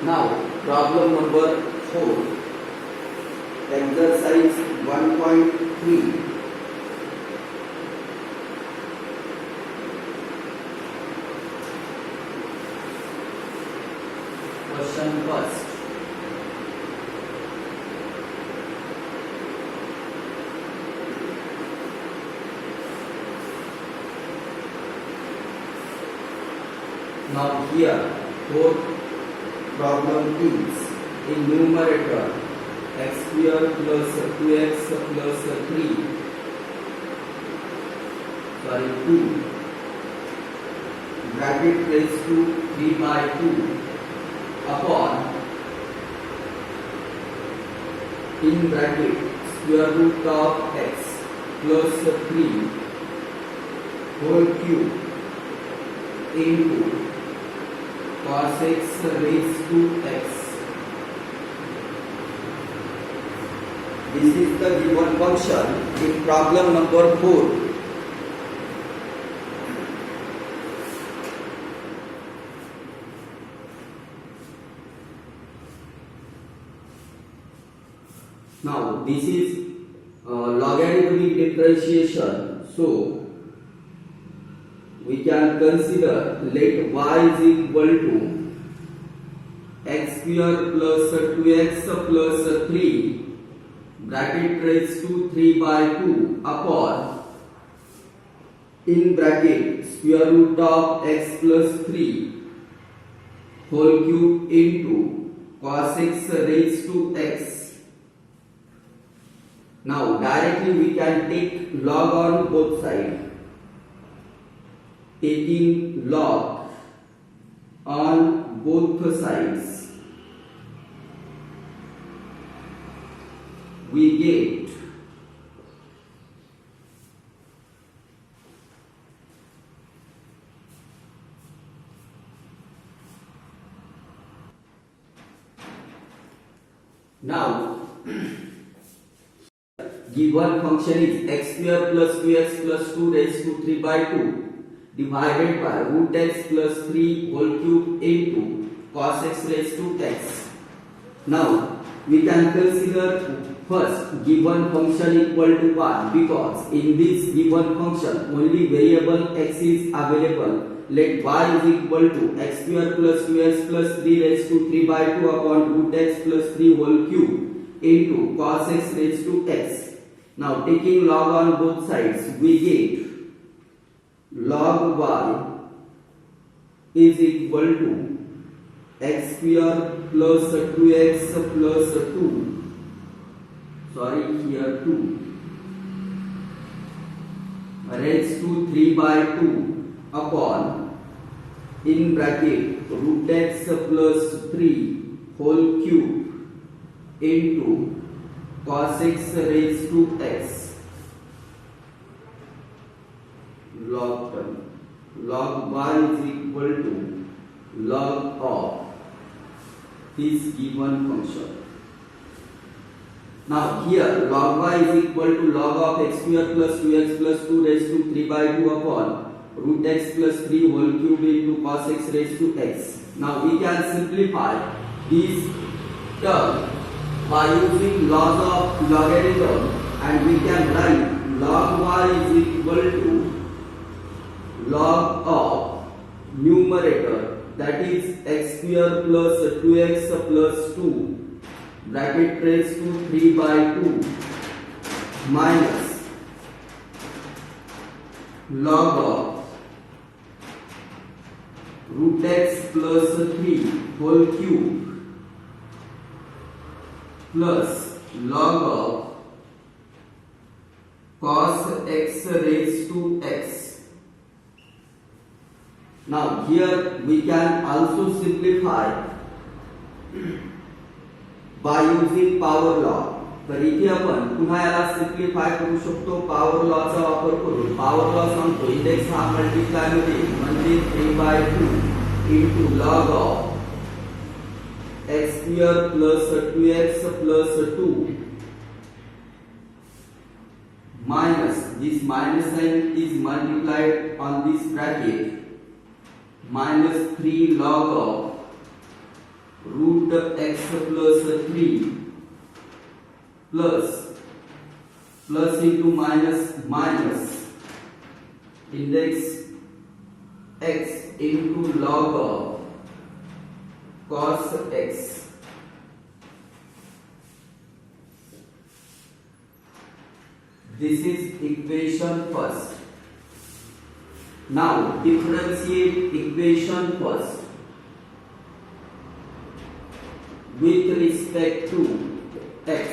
Now, problem number 4, exercise 1.3. Question first. Now here, fourth problem is in numerator x square plus 2x plus 3 2 bracket raised to 3 by 2 upon in bracket square root of x plus 3 whole cube into cos x raised to x. This is the given function in problem number 4. Now this is logarithmic differentiation, so we can consider let y is equal to x square plus 2x plus 3 bracket raised to 3 by 2 upon in bracket square root of x plus 3 whole cube into cos x raised to x. Now directly we can take log on both sides. Taking log on both sides, we get now given function is x square plus 2x plus 2 raised to 3 by 2 divided by root x plus 3 whole cube into cos x raised to x. Now we can consider first given function equal to 1 because in this given function only variable x is available. Let y is equal to x square plus 2x plus 3 raised to 3 by 2 upon root x plus 3 whole cube into cos x raised to x. Now taking log on both sides, we get log y is equal to x square plus 2x plus 2 raised to 3 by 2 upon in bracket root x plus 3 whole cube into cos x raised to x. Log term. Log y is equal to log of this given function. Now here log y is equal to log of x square plus 2x plus 2 raised to 3 by 2 upon root x plus 3 whole cube into cos x raised to x. Now we can simplify this term by using laws of logarithm, and we can write log y is equal to log of numerator, that is x square plus 2x plus 2 bracket raised to 3 by 2 minus log of root x plus 3 whole cube plus log of cos x raised to x. Now here we can also simplify by using power law. तर इथे आपण पुन्हा याला simplify करू शकतो power law चा वापर करून. पॉवर लॉ सांगतो इंडेक्स हा मल्टिप्लाय मध्ये म्हणजे 3 by 2 into log of x square plus 2x plus 2 minus this minus sign is multiplied on this bracket minus 3 log of root x plus 3 plus into minus index x into log of cos x. This is equation first. Now differentiate equation first with respect to x.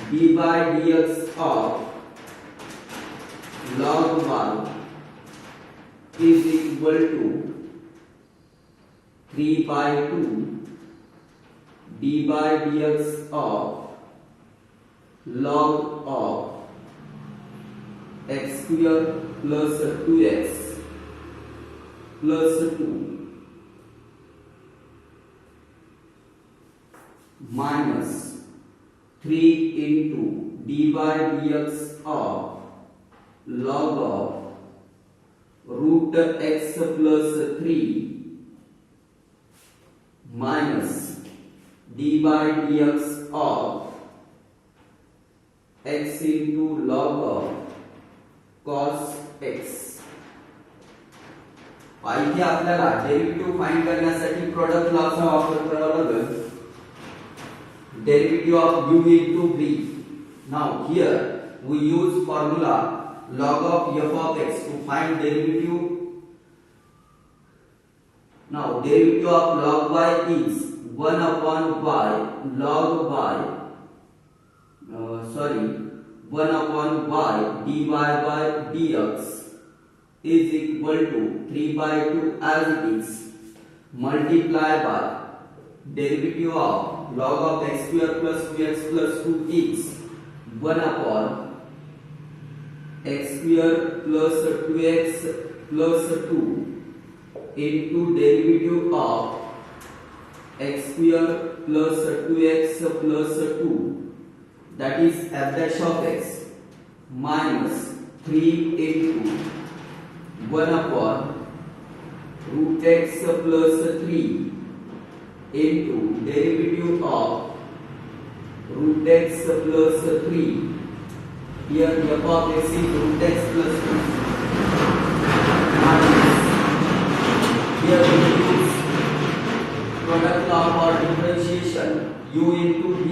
dy dx of log 1 is equal to 3/2 dy dx of log of x square plus 2x plus 2 minus 3 into dy dx of log of root x plus 3 minus dy dx of x into log of cos x. इथे आपल्याला derivative find करण्यासाठी product लॉचा वापर करावा लागेल. Derivative of u into v. Now here we use formula log of f of x to find derivative. Now derivative of log y is 1 upon y log y 1 upon y dy by dx is equal to 3/2 as it is, multiply by derivative of log of x square plus 2x plus 2 is 1 upon x square plus 2x plus 2 into derivative of x square plus 2x plus 2, that is f dash of x, minus 3 into 1 upon root x plus 3 into derivative of root x plus 3. Here f of x is root x plus 2 minus, here we use product law for differentiation, u into v.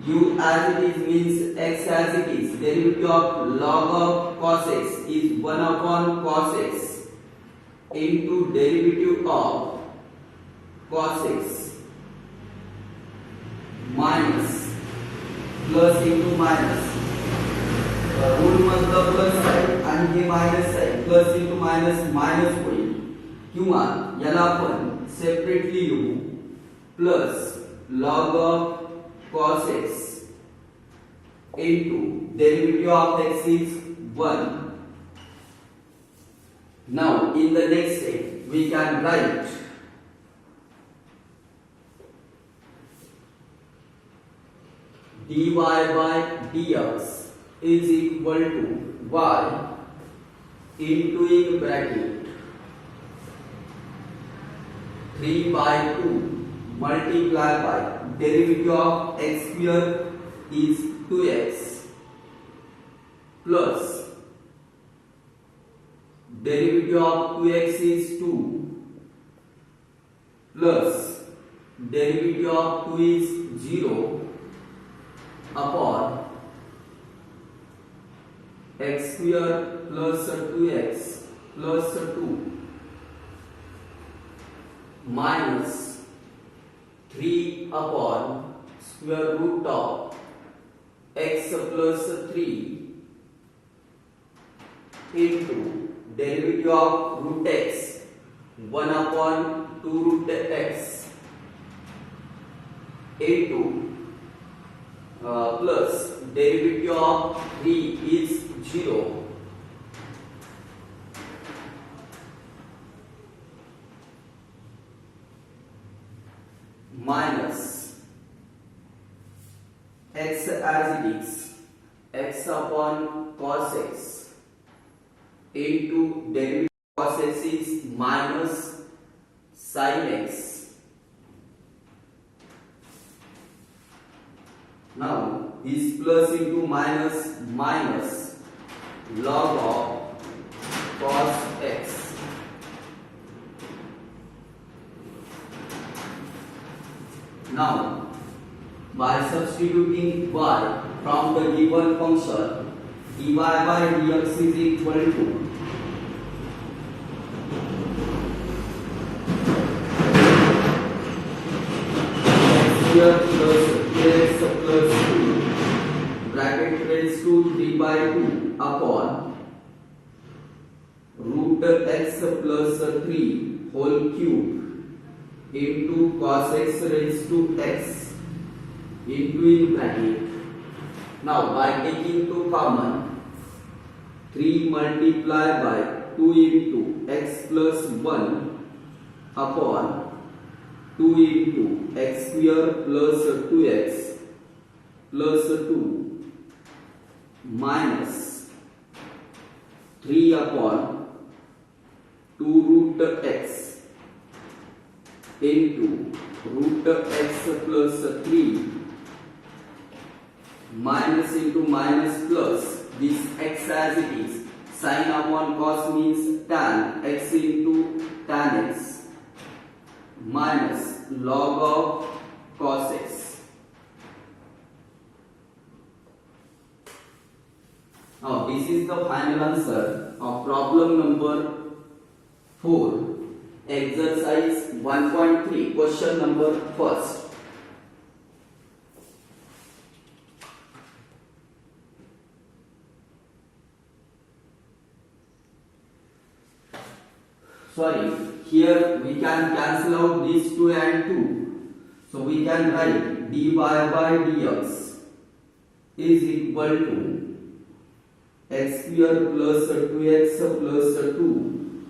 U as it is means x as it is. Derivative of log of cos x is 1 upon cos x into derivative of cos x minus plus into minus rule मधलं plus आहे आणि हे minus आहे, plus into minus minus होईल, किंवा याला आपण separately लिहू plus log of cos x into derivative of x is 1. Now in the next step we can write dy by dx is equal to y into in bracket 3/2 multiply by derivative of x square is 2x plus derivative of 2x is 2 plus derivative of 2 is 0 upon x square plus 2x plus 2 minus 3 upon square root of x plus 3 into derivative of root x 1 upon 2 root x into plus derivative of 3 is 0 minus x as it is, x upon cos x into derivative of cos x is minus sin x. Now this plus into minus log of cos x. Now by substituting y from the given function, dy by dx is equal to x square plus x plus 2 bracket raised to 3 by 2 upon root x plus 3 whole cube into cos x raised to x into in bracket. Now by taking to common, 3 multiplied by 2 into x plus 1 upon 2 into x square plus 2x plus 2 minus 3 upon 2 root x into root x plus 3 minus into minus plus this x as it is. Sin upon cos means tan x into tan x minus log of cos x. Now this is the final answer of problem number 4, exercise 1.3, question number first. Sorry, here we can cancel out these 2 and 2. So we can write dy by dx is equal to x square plus 2x plus 2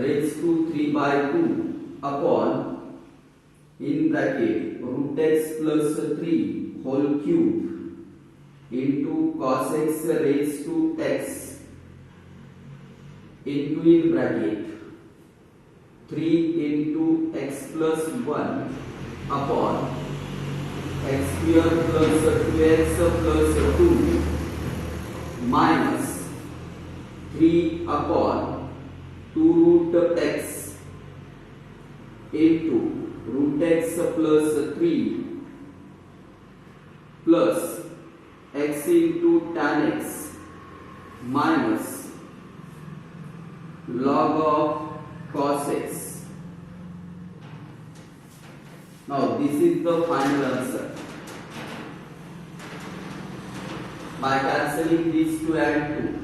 raised to 3 by 2 upon in bracket root x plus 3 whole cube into cos x raised to x into in bracket 3 into x plus 1 upon x square plus 2x plus 2 minus 3 upon 2 root x into root x plus 3 plus x into tan x minus log of cos x. Now this is the final answer. By cancelling these 2 and 2.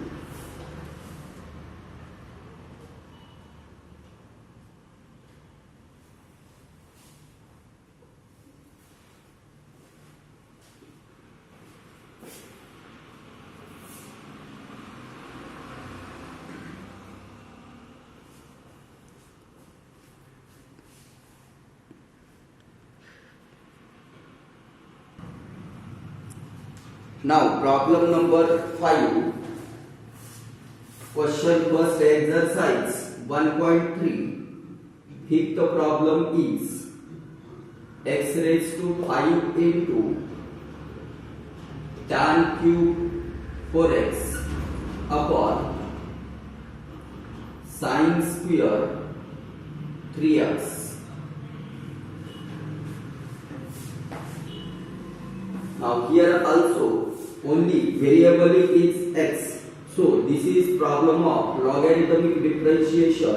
Now problem number 5, question first, exercise 1.3. Fifth problem is x raised to 5 into tan cube 4x upon sin square 3x. Now here also only variable is x. So this is problem of logarithmic differentiation.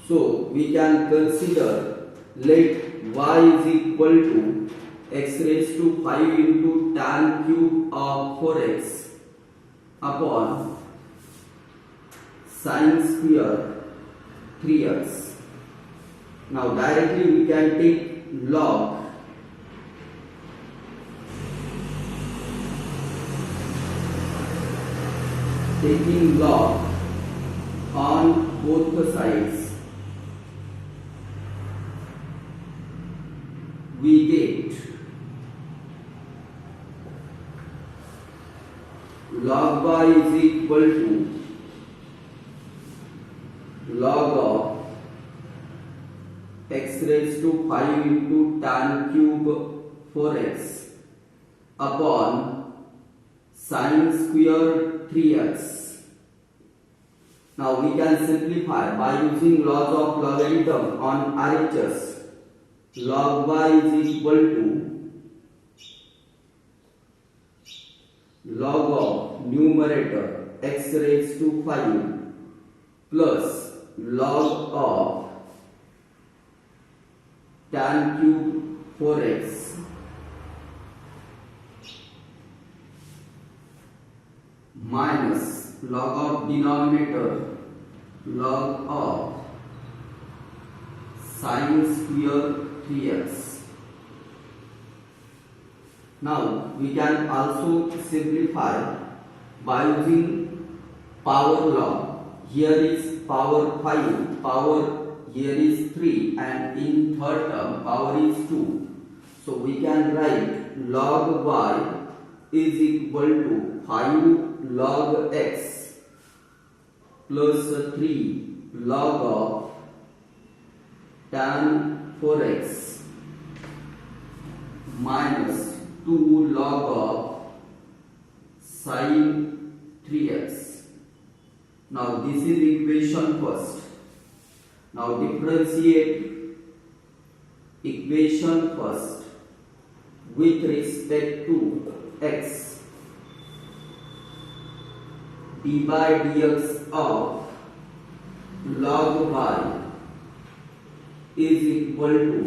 So we can consider let y is equal to x raised to 5 into tan cube of 4x upon sin square 3x. Now directly we can take log taking log on both the sides, we get log y is equal to log of x raised to 5 into tan cube 4x upon sin square 3x. Now we can simplify by using laws of logarithm on RHS. Log y is equal to log of numerator x raised to 5 plus log of tan cube 4x minus log of denominator log of sin square 3x. Now we can also simplify by using power law. Here is power 5, power here is 3, and in third term power is 2. So we can write log y is equal to 5 log x plus 3 log of tan 4x minus 2 log of sin 3x. Now this is equation first. Now differentiate equation first with respect to x. D by dx of log y is equal to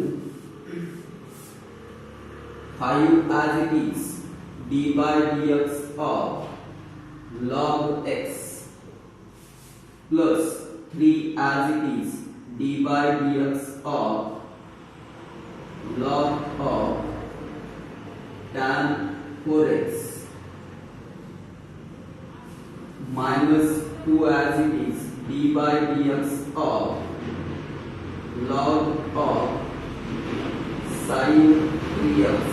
5 as it is d by dx of log x plus 3 as it is d by dx of log of tan 4x minus 2 as it is d by dx of log of sin 3x.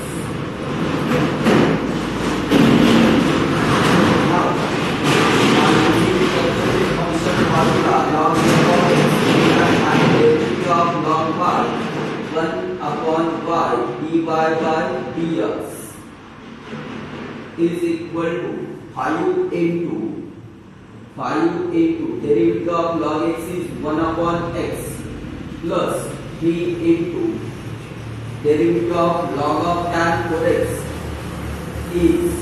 By dx is equal to 5 into derivative of log x is 1 upon x plus 3 into derivative of log of tan 4x is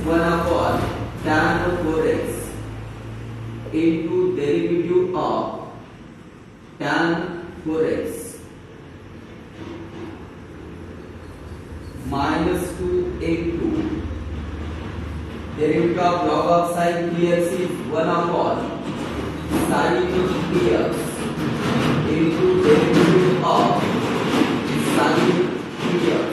1 upon tan 4x into derivative of tan 4x minus 2 into derivative of log of sin 3x is 1 upon sin 3x into derivative of sin 3x.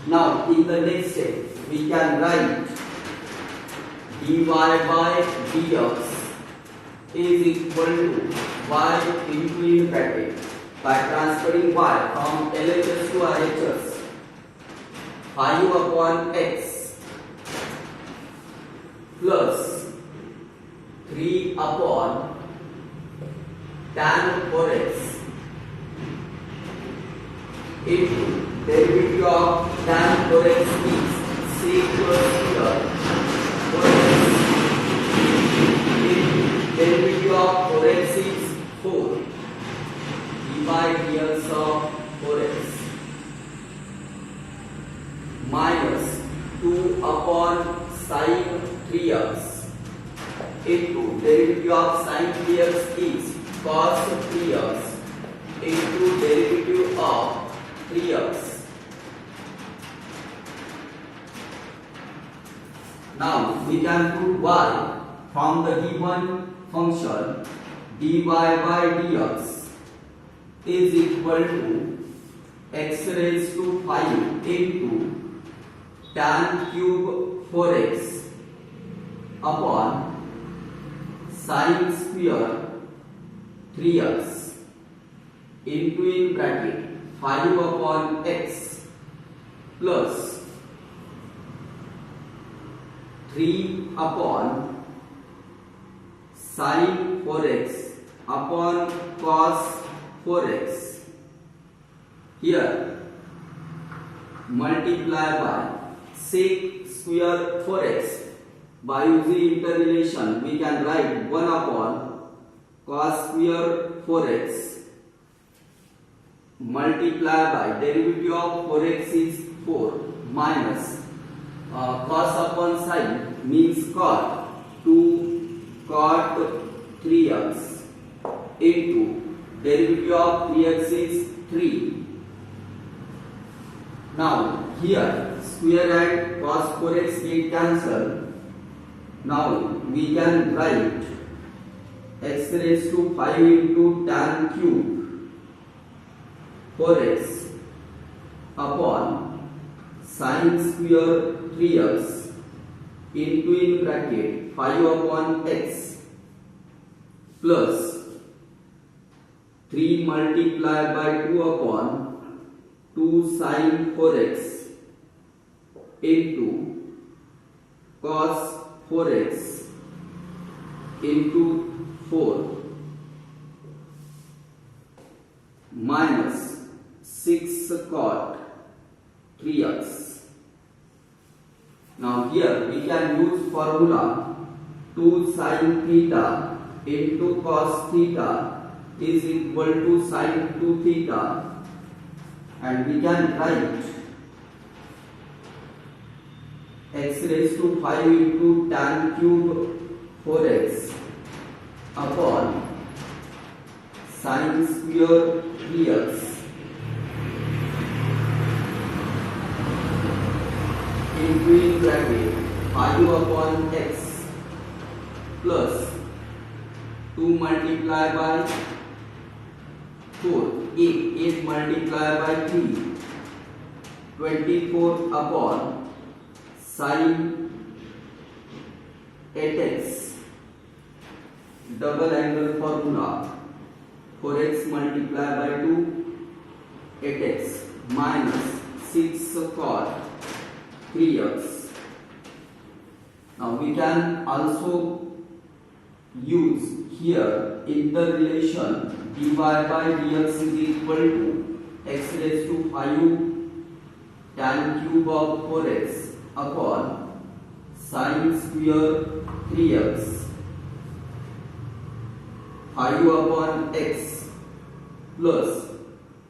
Now in the next step we can write dy by dx is equal to y into in bracket by transferring y from LHS to RHS 5 upon x plus 3 upon tan 4x into derivative of tan 4x is sec here 4x into derivative of 4x is 4 by dx of 4x minus 2 upon sin 3x into derivative of sin 3x is cos 3x into derivative of 3x. Now we can prove y from the given function dy by dx is equal to x raised to 5 into tan cube 4x upon sin square 3x into in bracket 5 upon x plus 3 upon sin 4x upon cos 4x. Here multiply by sec square 4x. By using interrelation we can write 1 upon cos square 4x multiply by derivative of 4x is 4 minus cos upon sin means cot 2 cot 3x into derivative of 3x is 3. Now here square and cos 4x get cancelled. Now we can write x raised to 5 into tan cube 4x upon sin square 3x into in bracket 5 upon x plus 3 multiplied by 2 upon 2 sin 4x into cos 4x into 4 minus 6 cot 3x. Now here we can use formula 2 sin theta into cos theta is equal to sin 2 theta, and we can write x raised to 5 into tan cube 4x upon sin square 3x into in bracket 5 upon x plus 2 multiplied by 4 8 multiplied by 3 24 upon sin 8x double angle formula 4x multiplied by 2 8x minus 6 cot 3x. Now we can also use here interrelation dy by dx is equal to x raised to 5 tan cube of 4x upon sin square 3x 5 upon x plus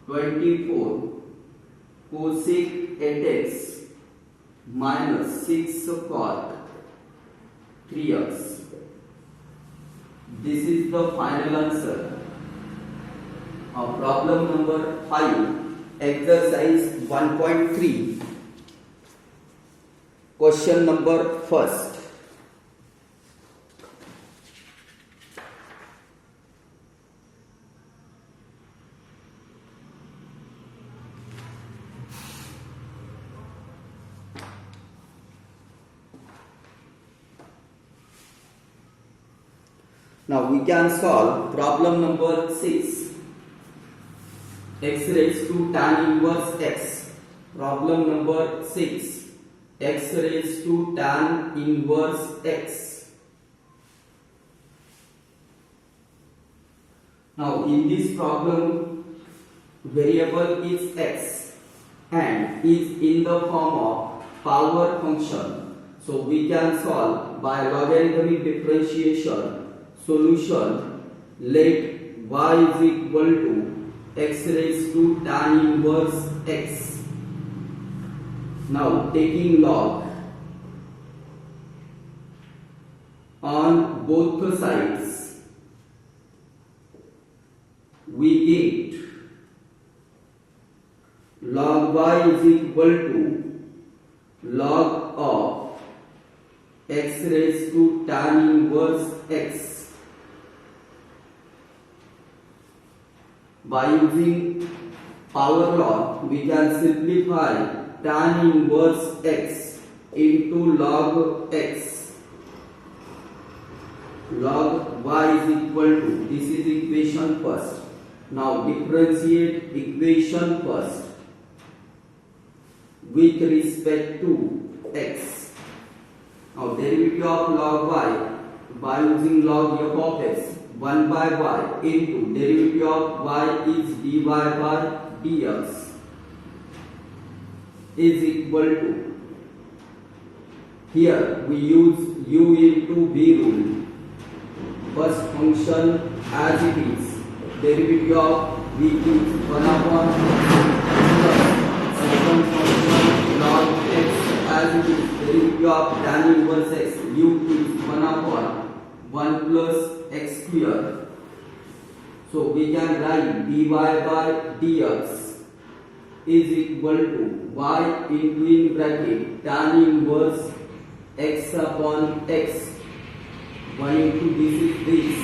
24 cosec 8x minus 6 cot 3x. This is the final answer of problem number 5, exercise 1.3. Question number first. Now we can solve problem number 6. X raised to tan inverse x. Problem number 6. X raised to tan inverse x. Now in this problem, variable is x and is in the form of power function. So we can solve by logarithmic differentiation. Solution, let y is equal to x raised to tan inverse x. Now taking log on both sides, we get log y is equal to log of x raised to tan inverse x. By using power law, we can simplify tan inverse x into log x. Log y is equal to, this is equation first. Now differentiate equation first with respect to x. Now derivative of log y by using log f of x 1 by y into derivative of y is dy by dx is equal to, here we use u into v rule. First function as it is, derivative of v is 1 upon x plus second function log x as it is, derivative of tan inverse x, u is 1 upon 1 plus x square. So we can write dy by dx is equal to y into in bracket tan inverse x upon x 1 into this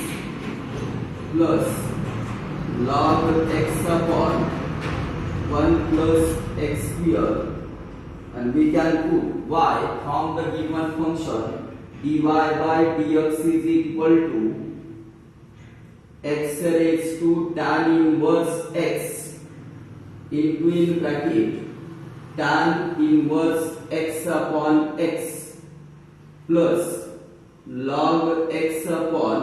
plus log x upon 1 plus x square, and we can put y from the given function dy by dx is equal to x raised to tan inverse x into in bracket tan inverse x upon x plus log x upon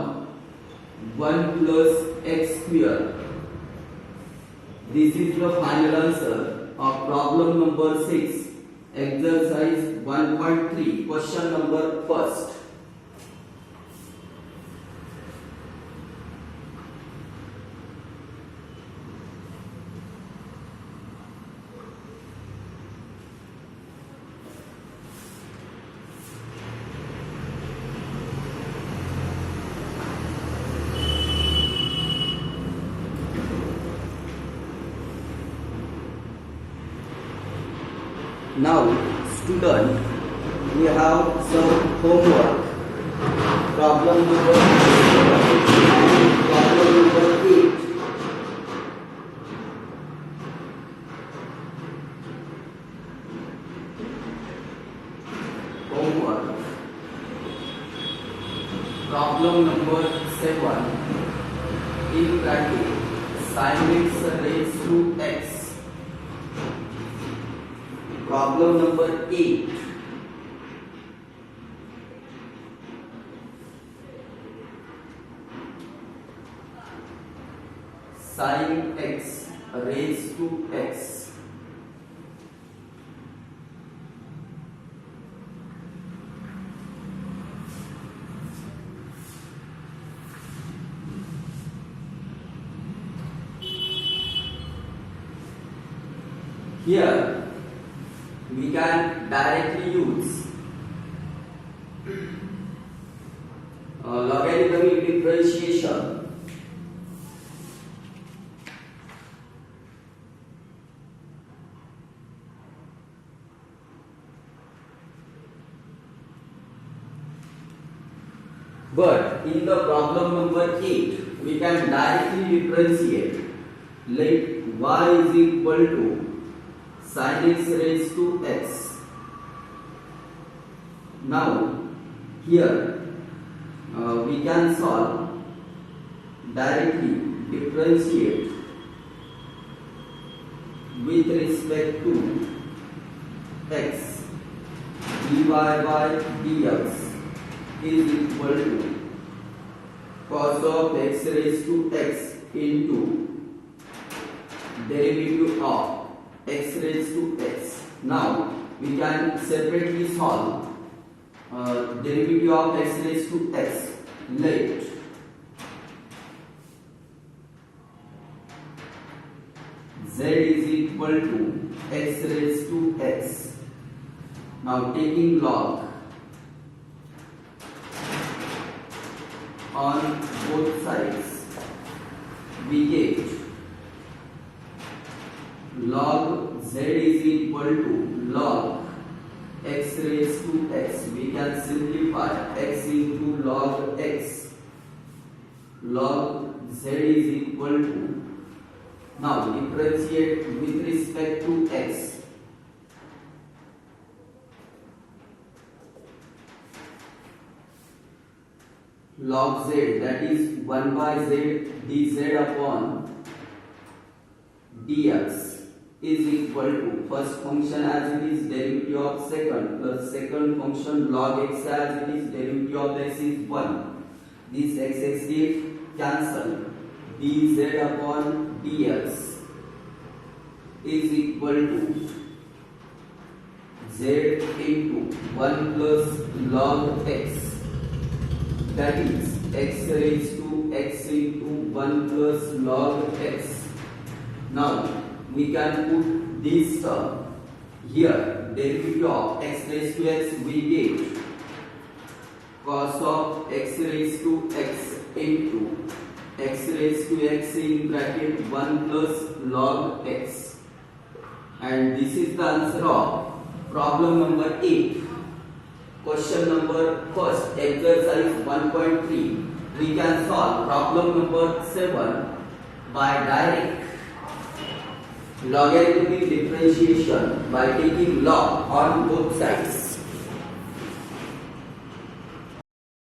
1 plus x square. This is the final answer of problem number 6, exercise 1.3, question number first. Now, student, we have some homework. Problem number 8. Homework. Problem number 7. In bracket, sin x raised to x. Problem number 8. Sin x raised to x. Here we can directly use logarithmic differentiation. But in the problem number 8, we can directly differentiate. Let y is equal to sin x raised to x. Now here we can solve directly, differentiate with respect to x. dy by dx is equal to cos of x raised to x into derivative of x raised to x. Now we can separately solve derivative of x raised to x. Let z is equal to x raised to x. Now taking log on both sides, we get log z is equal to log x raised to x. We can simplify x into log x. Log z is equal to, now differentiate with respect to x. Log z, that is 1 by z dz upon dx is equal to first function as it is derivative of second plus second function log x as it is derivative of x is 1 This x get cancelled. dz upon dx is equal to z into 1 plus log x, that is x raised to x into 1 plus log x. Now we can put this term here, derivative of x raised to x, we get cos of x raised to x into x raised to x in bracket 1 plus log x, and this is the answer of problem number 8. Question number first, exercise 1.3. We can solve problem number 7 by direct logarithmic differentiation by taking log on both sides.